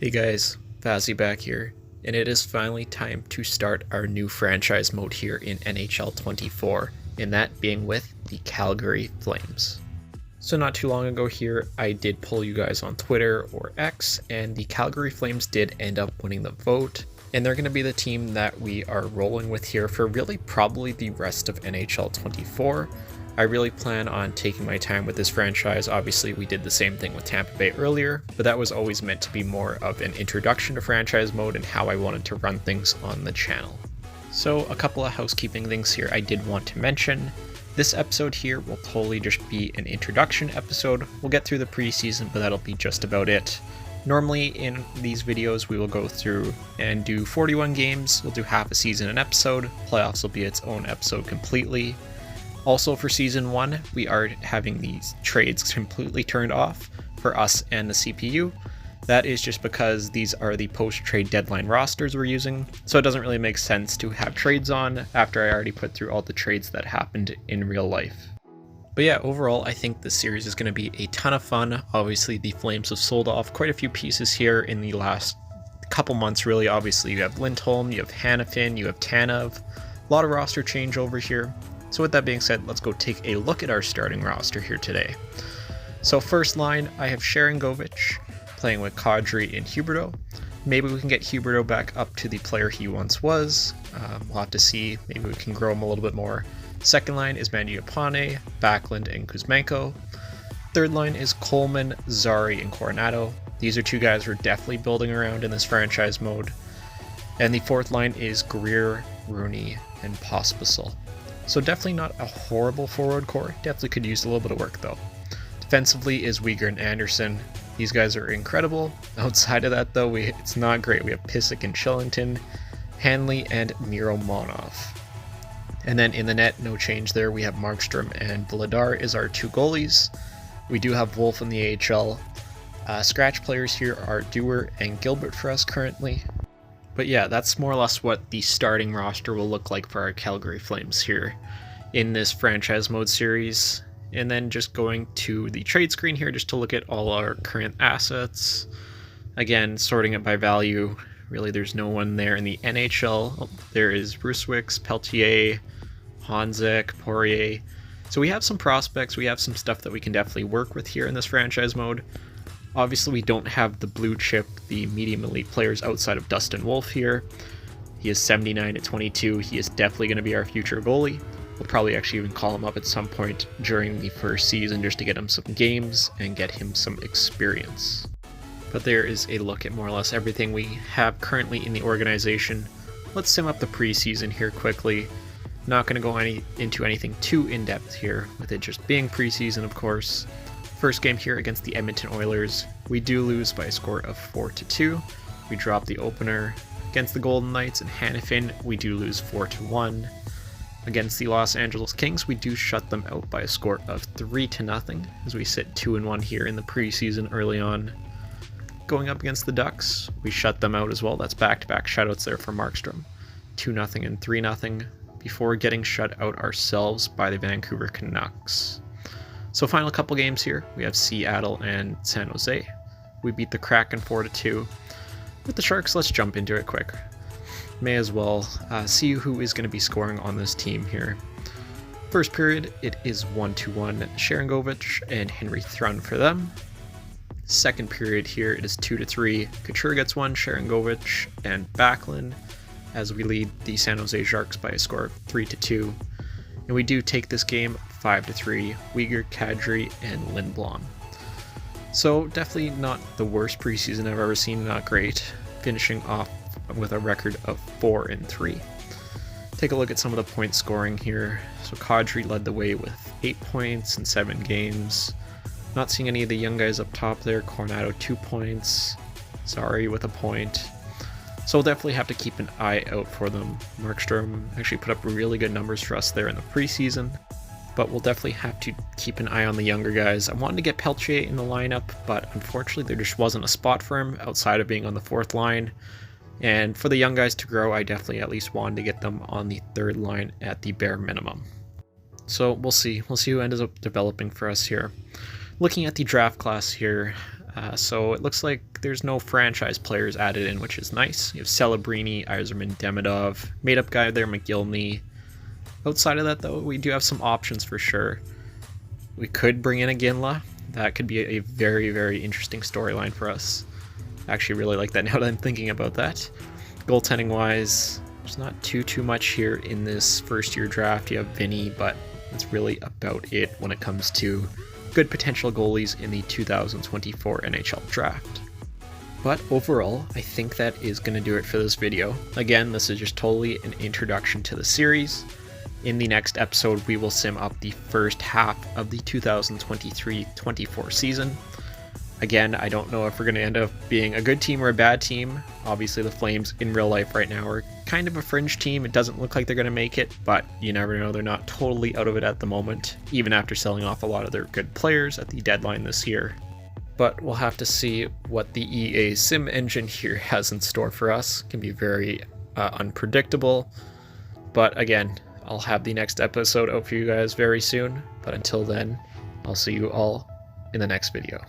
Hey guys, Vazzy back here, and it is finally time to start our new franchise mode here in NHL 24, and that being with the Calgary Flames. So not too long ago here, I did poll you guys on Twitter or X, and the Calgary Flames did end up winning the vote, and they're going to be the team that we are rolling with here for really probably the rest of NHL 24. I really plan on taking my time with this franchise. Obviously, we did the same thing with Tampa Bay earlier, but that was always meant to be more of an introduction to franchise mode and how I wanted to run things on the channel. So a couple of housekeeping things here I did want to mention. This episode here will totally just be an introduction episode. We'll get through the preseason, but that'll be just about it. Normally in these videos, we will go through and do 41 games. We'll do half a season an episode. Playoffs will be its own episode completely. Also for Season 1, we are having these trades completely turned off for us and the CPU. That is just because these are the post-trade deadline rosters we're using, so it doesn't really make sense to have trades on after I already put through all the trades that happened in real life. But yeah, overall, I think this series is going to be a ton of fun. Obviously, the Flames have sold off quite a few pieces here in the last couple months, really. Obviously, you have Lindholm, you have Hanifin, you have Tanev. A lot of roster changeover here. So with that being said, let's go take a look at our starting roster here today. So first line, I have Sharangovich playing with Kadri and Huberdeau. Maybe we can get Huberdeau back up to the player he once was. We'll have to see. Maybe we can grow him a little bit more. Second line is Mangiapane, Backlund, and Kuzmenko. Third line is Coleman, Zari, and Coronado. These are two guys we're definitely building around in this franchise mode. And the fourth line is Greer, Rooney, and Pospisil. So definitely not a horrible forward core. Definitely could use a little bit of work though. Defensively is Weegar and Anderson. These guys are incredible. Outside of that though, it's not great. We have Pissick and Shillington, Hanley, and Miromonov. And then in the net, no change there. We have Markstrom and Vladar is our two goalies. We do have Wolf in the AHL. Scratch players here are Dewar and Gilbert for us currently. But yeah, that's more or less what the starting roster will look like for our Calgary Flames here in this franchise mode series. And then just going to the trade screen here just to look at all our current assets. Again, sorting it by value. Really, there's no one there in the NHL. Oh, there is Ruswicks, Peltier, Honzek, Poirier. So we have some prospects. We have some stuff that we can definitely work with here in this franchise mode. Obviously, we don't have the blue chip, the medium elite players outside of Dustin Wolf here. He is 79 at 22. He is definitely going to be our future goalie. We'll probably actually even call him up at some point during the first season just to get him some games and get him some experience. But there is a look at more or less everything we have currently in the organization. Let's sim up the preseason here quickly. Not going to go into anything too in-depth here, with it just being preseason, of course. First game here against the Edmonton Oilers, we do lose by a score of 4-2. We drop the opener. Against the Golden Knights and Hanifin, we do lose 4-1. Against the Los Angeles Kings, we do shut them out by a score of 3-0 as we sit 2-1 here in the preseason early on. Going up against the Ducks, we shut them out as well. That's back-to-back shutouts there for Markstrom. 2-0 and 3-0 before getting shut out ourselves by the Vancouver Canucks. So final couple games here, we have Seattle and San Jose. We beat the Kraken 4-2. With the Sharks, let's jump into it quick. May as well see who is going to be scoring on this team here. First period, it is 1-1 Sharangovich and Henry Thrun for them. Second period here, it is 2-3. Couture gets one, Sharangovich and Backlund, as we lead the San Jose Sharks by a score of 3-2. And we do take this game 5-3, Weegar, Kadri, and Lindblom. So definitely not the worst preseason I've ever seen, not great, finishing off with a record of 4-3. Take a look at some of the point scoring here. So Kadri led the way with 8 points in 7 games. Not seeing any of the young guys up top there. Coronado 2 points, Zari with a point. So we'll definitely have to keep an eye out for them. Markstrom actually put up really good numbers for us there in the preseason, but we'll definitely have to keep an eye on the younger guys. I wanted to get Peltier in the lineup, but unfortunately there just wasn't a spot for him outside of being on the fourth line. And for the young guys to grow, I definitely at least wanted to get them on the third line at the bare minimum. So we'll see. We'll see who ends up developing for us here. Looking at the draft class here, So it looks like there's no franchise players added in, which is nice. You have Celebrini, Yzerman, Demidov, made-up guy there, McGillney. Outside of that, though, we do have some options for sure. We could bring in a Ginla. That could be a very, very interesting storyline for us. I actually really like that now that I'm thinking about that. Goaltending-wise, there's not too much here in this first-year draft. You have Vinny, but that's really about it when it comes to good potential goalies in the 2024 NHL draft. But overall, I think that is going to do it for this video. Again, this is just totally an introduction to the series. In the next episode, we will sim up the first half of the 2023-24 season. Again, I don't know if we're going to end up being a good team or a bad team. Obviously, the Flames in real life right now are kind of a fringe team. It doesn't look like they're going to make it, but you never know. They're not totally out of it at the moment, even after selling off a lot of their good players at the deadline this year. But we'll have to see what the EA sim engine here has in store for us. It can be very unpredictable. But again, I'll have the next episode out for you guys very soon. But until then, I'll see you all in the next video.